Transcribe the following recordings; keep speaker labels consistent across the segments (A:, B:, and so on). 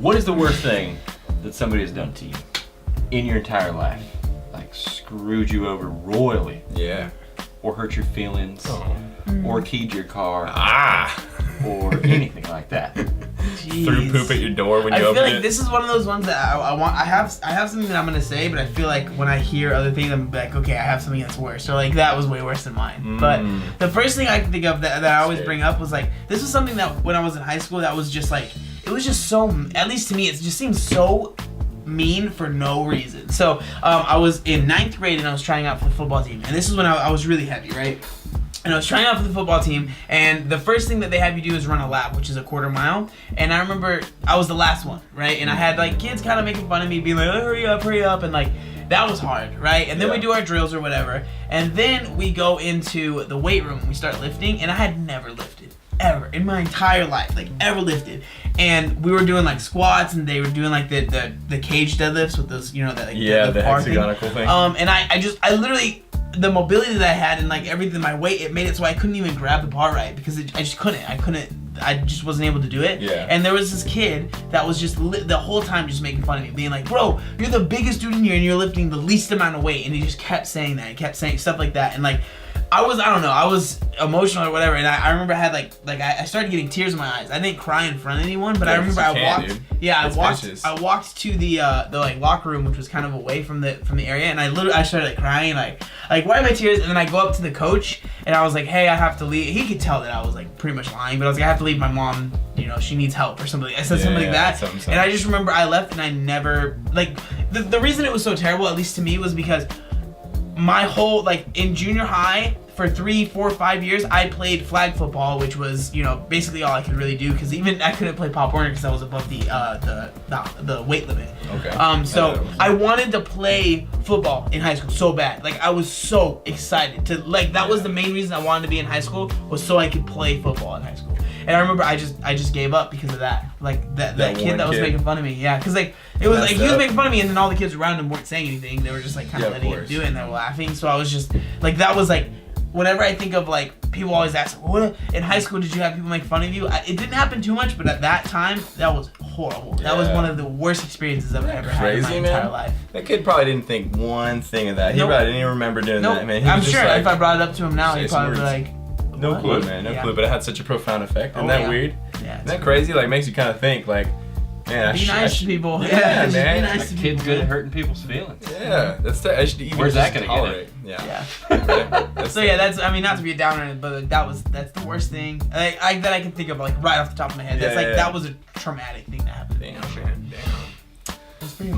A: What is the worst thing that somebody has done to you in your entire life? Like screwed you over royally.
B: Yeah.
A: Or hurt your feelings.
B: Oh.
A: Or keyed your car.
B: Ah.
A: Or anything like that.
C: Jeez.
B: Threw poop at your door when you
C: I feel
B: opened
C: like
B: it.
C: this is one of those ones that I want. I have something that I'm gonna say, but I feel like when I hear other things, I'm like, okay, I have something that's worse. Or like that was way worse than mine. But the first thing I can think of that I always bring up was like, this was something that when I was in high school that was just like, it was just so, at least to me, it just seems so mean for no reason. So I was in 9th grade and I was trying out for the football team, and this is when I was really heavy, right? And I was trying out for the football team, and the first thing that they have you do is run a lap, which is a 1/4 mile. And I remember I was the last one, right? And I had like kids kind of making fun of me, being like, oh, hurry up, and like that was hard, right? And then we do our drills or whatever, and then we go into the weight room and we start lifting, and I had never lifted ever in my entire life, like ever lifted. And we were doing like squats, and they were doing like the cage deadlifts with those, you know, that like
B: the
C: bar thing.
B: hexagonal thing.
C: And I literally, the mobility that I had and like everything, my weight, it made it so I couldn't even grab the bar right because I just couldn't. I just wasn't able to do it.
B: Yeah.
C: And there was this kid that was just the whole time just making fun of me, being like, bro, you're the biggest dude in here and you're lifting the least amount of weight. And he just kept saying that. He kept saying stuff like that. And like, I was emotional or whatever, and I remember I had I started getting tears in my eyes. I didn't cry in front of anyone, but I remember I walked to the like locker room, which was kind of away from the area, and I started like crying, like why are my tears? And then I go up to the coach and I was like, hey, I have to leave. He could tell that I was like pretty much lying, but I was like, I have to leave, my mom, you know, she needs help or something. I said something like that, and I just remember I left and I never, like, the reason it was so terrible, at least to me, was because my whole, like, in junior high, for 3, 4, 5 years, I played flag football, which was, you know, basically all I could really do, because even I couldn't play Pop Warner because I was above the weight limit.
B: Okay.
C: So I wanted to play football in high school so bad. Like, I was so excited to, like, that was the main reason I wanted to be in high school, was so I could play football in high school. And I remember I just gave up because of that. Like, that kid that was making fun of me. Yeah, because like it was like he was making fun of me, and then all the kids around him weren't saying anything. They were just like kind of letting him do it, and they were laughing. So I was just like, that was like, whenever I think of, like, people always ask, what, in high school did you have people make fun of you? It didn't happen too much, but at that time, that was horrible. That was one of the worst experiences I've ever had in my entire life.
B: That kid probably didn't think one thing of that. He probably didn't even remember doing that, man.
C: I'm sure if I brought it up to him now, he'd probably be like,
B: no clue, man. No clue, but it had such a profound effect. Isn't that weird?
C: Yeah.
B: Isn't that crazy? Like, makes you kind of think, like, man,
C: be nice to people.
B: Yeah, man.
C: Be nice to
A: Kid's good at hurting people's feelings.
B: Yeah, I should even.
A: Where's that gonna
B: tolerate.
A: get it?
B: Yeah.
C: So yeah, that's, I mean, not to be a downer, but that's the worst thing that I can think of, like, right off the top of my head. That's that was a traumatic thing that happened.
B: Damn, man. Damn.
C: That's pretty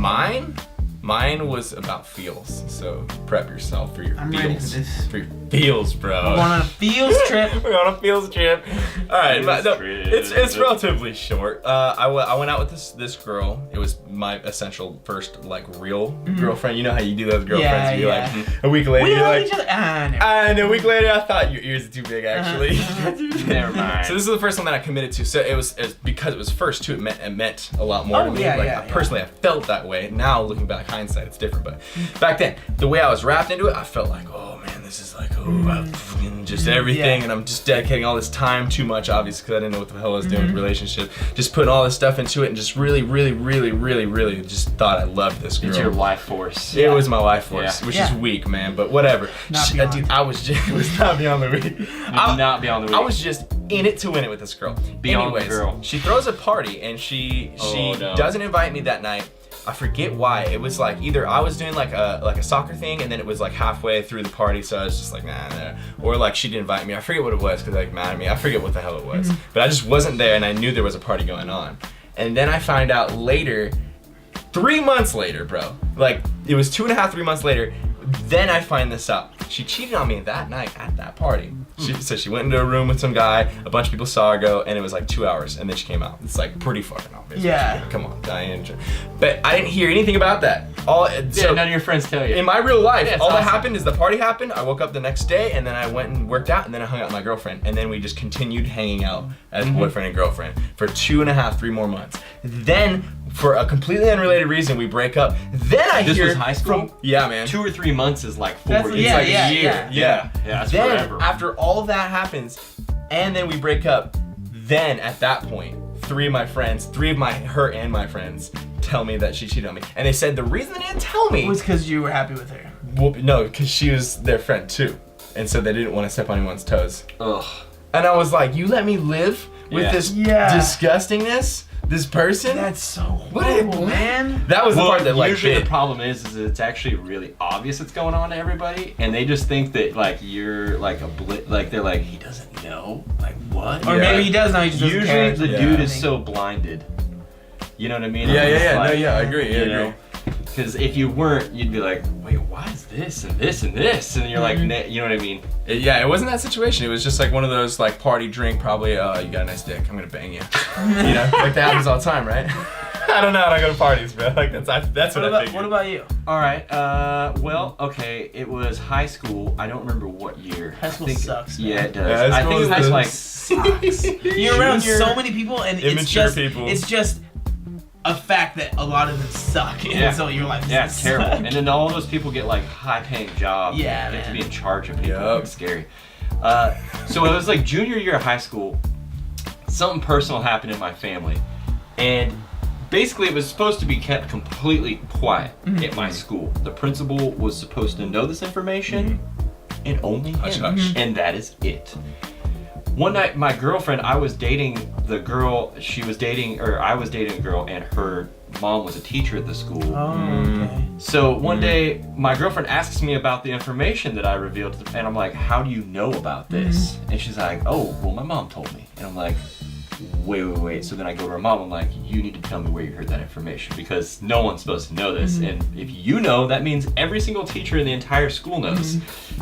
B: Mine was about feels, so prep yourself for your
C: I'm
B: feels.
C: ready for this.
B: For your feels, bro.
C: We're going on a feels trip.
B: We're on a feels trip. All right, it's relatively short. I went out with this girl. It was my essential first, like, real girlfriend. You know how you do those girlfriends? Like, a week later,
C: we
B: you're
C: love
B: like,
C: each other.
B: and a week later, I thought your ears are too big, actually.
A: Never mind.
B: So this is the first one that I committed to. So it was because it was first too. It meant a lot more to me. Personally, I felt that way. Now looking back, hindsight, it's different. But back then, the way I was wrapped into it, I felt like, oh man, this is like, just everything, and I'm just dedicating all this time too much, obviously, because I didn't know what the hell I was doing with the relationship. Just putting all this stuff into it, and just really just thought I loved this girl.
A: It's your life force.
B: It was my life force, which is weak, man. But whatever. Dude, I was just, it was not beyond the weak.
A: Not beyond the weak.
B: I was just in it to win it with this girl.
A: Beyond
B: Anyways,
A: the girl.
B: she throws a party, and she doesn't invite me that night. I forget why. It was like either I was doing like a soccer thing, and then it was like halfway through the party, so I was just like, nah. Or like she didn't invite me. I forget what it was because like mad at me. I forget what the hell it was. But I just wasn't there, and I knew there was a party going on. And then I find out later, 3 months later, bro. Like it was 2.5, 3 months later. Then I find this out. She cheated on me that night at that party. So she went into a room with some guy, a bunch of people saw her go, and it was like 2 hours, and then she came out. It's like pretty fucking obvious.
C: Yeah.
B: Come on, Diane. But I didn't hear anything about that. So
A: none of your friends tell you.
B: In my real life, all that
A: awesome.
B: happened is the party happened, I woke up the next day, and then I went and worked out, and then I hung out with my girlfriend, and then we just continued hanging out as boyfriend and girlfriend for 2.5, 3 more months. Then, for a completely unrelated reason, we break up. Then I hear
A: This was high school?
B: Yeah, man.
A: 2 or 3 months is like 4 years.
B: It's like a year.
A: Yeah, that's
B: then,
A: forever.
B: after all of that happens, and then we break up, then at that point, three of her and my friends tell me that she cheated on me. And they said the reason they didn't tell me
C: It was because you were happy with her.
B: well, no, because she was their friend too. And so they didn't want to step on anyone's toes.
A: Ugh.
B: And I was like, you let me live with
A: Yeah.
B: this
C: Yeah.
B: disgustingness? This person?
C: That's so
B: What?
C: horrible, man.
B: That was the part that like
A: usually
B: bit.
A: the problem is it's actually really obvious it's going on to everybody, and they just think that like you're like like they're like he doesn't know, like what?
C: Or
B: Yeah.
C: maybe he does know. He just doesn't
A: Usually
C: care.
A: the
B: Yeah.
A: dude is so blinded. You know what I mean?
B: Yeah,
A: It's
B: yeah, yeah.
A: like,
B: No, yeah, I agree. I
A: you
B: agree.
A: know, because if you weren't, you'd be like, wait, why is this and this and this? And you're like, you know what I mean?
B: It wasn't that situation. It was just like one of those like party drink, probably, you got a nice dick, I'm gonna bang you. You know, like that happens all the time, right? I don't know how to go to parties, bro. Like that's what I figured.
C: What about you?
A: All right. Well, okay. It was high school. I don't remember what year.
C: High school
A: I think,
C: sucks, man.
A: Yeah, it does.
B: Yeah, high
A: I
B: school
A: think it was
B: is
A: like
C: Sucks. You're around
B: Junior
C: so many people, and it's
B: immature
C: just
B: people.
C: it's just a fact that a lot of them suck.
A: Yeah.
C: And so your life is
A: yeah, it's terrible.
C: suck.
A: And then all those people get like high-paying jobs.
C: Yeah,
A: and get to
C: man.
A: be in charge of people.
B: Yup.
A: It's scary. So it was like junior year of high school. Something personal happened in my family, and basically it was supposed to be kept completely quiet at my school. The principal was supposed to know this information, and only him,
B: Hush, hush.
A: and that is it. One night, my girlfriend, I was dating the girl. I was dating a girl, and her mom was a teacher at the school.
C: Oh, okay.
A: So one day, my girlfriend asks me about the information that I revealed to the, and I'm like, how do you know about this? And she's like, oh, well, my mom told me. And I'm like, wait. So then I go to her mom, I'm like, you need to tell me where you heard that information, because no one's supposed to know this. And if you know, that means every single teacher in the entire school knows.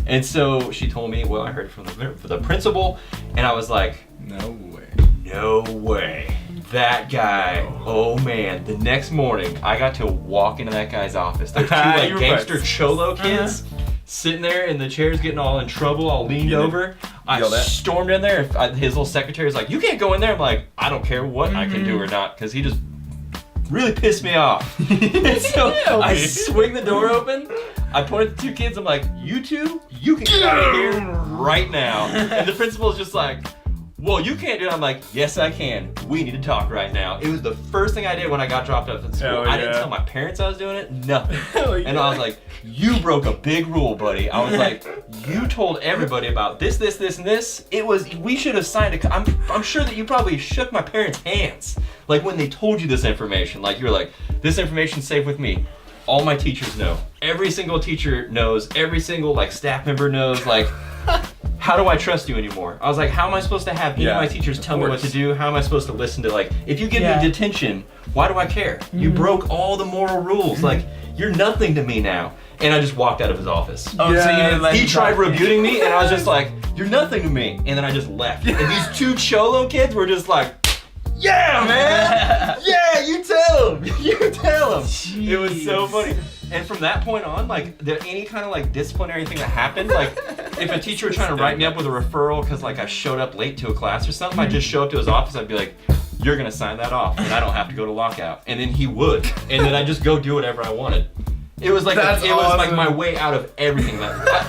A: And so she told me, well, I heard from the principal, and I was like,
B: No way.
A: no way. That guy, oh man. The next morning, I got to walk into that guy's office. There's two like
B: You were
A: gangster
B: right.
A: cholo kids sitting there in the chairs getting all in trouble, all leaned
B: You did-
A: over. I
B: yelled at?
A: stormed in there. His little secretary's like, you can't go in there. I'm like, I don't care what I can do or not, because he just really pissed me off. And so I swing the door open. I point at the two kids. I'm like, you two, you can get out of here right now. And the principal's just like, well, you can't do it. I'm like, yes, I can. We need to talk right now. It was the first thing I did when I got dropped off at school.
B: Hell
A: I didn't
B: yeah.
A: tell my parents I was doing it. Nothing.
B: Hell
A: And I was like, you broke a big rule, buddy. I was like, you told everybody about this, and this. We should have signed a. I'm sure that you probably shook my parents' hands, like when they told you this information. Like you were like, this information's safe with me. All my teachers know. Every single teacher knows. Every single like staff member knows. Like, how do I trust you anymore? I was like, how am I supposed to have any of my teachers tell me what to do? How am I supposed to listen to, like, if you give me detention, why do I care? You broke all the moral rules. Like, you're nothing to me now. And I just walked out of his office.
C: Oh, so you didn't let
A: He
C: him
A: tried
C: talk.
A: rebuting me, and I was just like, you're nothing to me. And then I just left. And these two cholo kids were just like, yeah, man! Yeah, you tell him! You tell him! It was so funny. And from that point on, like, any kind of like disciplinary thing that happened, like, if a teacher was trying to write me up with a referral because like I showed up late to a class or something, I'd just show up to his office. I'd be like, you're gonna sign that off, and I don't have to go to lockout. And then he would, and then I'd just go do whatever I wanted. It was like
B: That's
A: it was like
B: awesome.
A: my way out of everything. That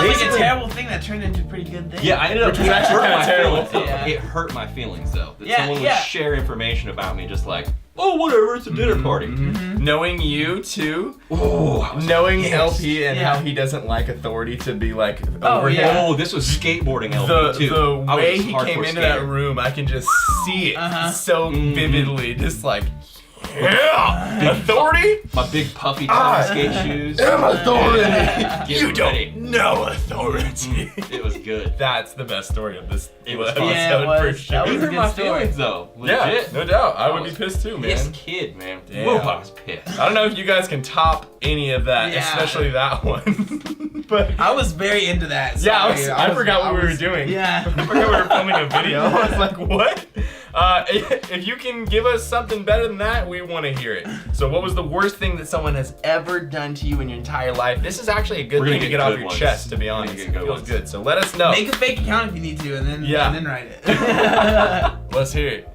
C: It was like a terrible thing that turned into a pretty good thing.
A: Yeah, I ended up
B: Which was actually
A: hurt
B: kinda
A: my
B: terrible.
A: feelings.
C: Yeah.
A: It hurt my feelings though. That
C: Yeah,
A: someone would
C: yeah.
A: share information about me, just like, oh, whatever, it's a dinner party.
B: Knowing you too,
A: Oh, I was
B: knowing
A: pissed.
B: LP and
C: Yeah.
B: how he doesn't like authority to be like
C: Oh,
B: over
C: yeah.
B: him.
A: Oh, this was skateboarding LP too.
B: The
A: I was
B: way
A: a
B: he
A: hardcore
B: came into
A: skater.
B: that room, I can just see it so vividly. Just like, yeah, authority.
A: My big puffy top skate shoes.
B: Authority.
A: Get
B: You
A: ready.
B: don't know authority.
A: It was good.
B: That's the best story of this.
A: It was
B: episode
A: fun.
C: Yeah, it
B: for
C: was.
B: sure.
C: That
A: It
C: was a
A: hurt
C: good
A: my
C: story.
A: feelings though.
B: Yeah,
A: Legit.
B: no doubt. I would
A: was
B: be pissed too, man.
A: This kid, man.
B: Damn.
A: Whoa, I was pissed.
B: I don't know if you guys can top any of that,
C: Yeah.
B: especially that one. But
C: I was very into that.
B: yeah,
C: Sorry.
B: I forgot what we were doing.
C: Yeah.
B: I forgot we were filming a video. I was like, what? If you can give us something better than that, we want to hear it. So what was the worst thing that someone has ever done to you in your entire life? This is actually a good
A: We're gonna
B: thing to
A: get
B: get off
A: good
B: your
A: ones.
B: chest, to be
A: We're gonna
B: honest.
A: get
B: It
A: good
B: feels
A: ones.
B: good. So let us know.
C: Make a fake account if you need to, and then
B: Yeah.
C: and then write it.
B: Let's hear it.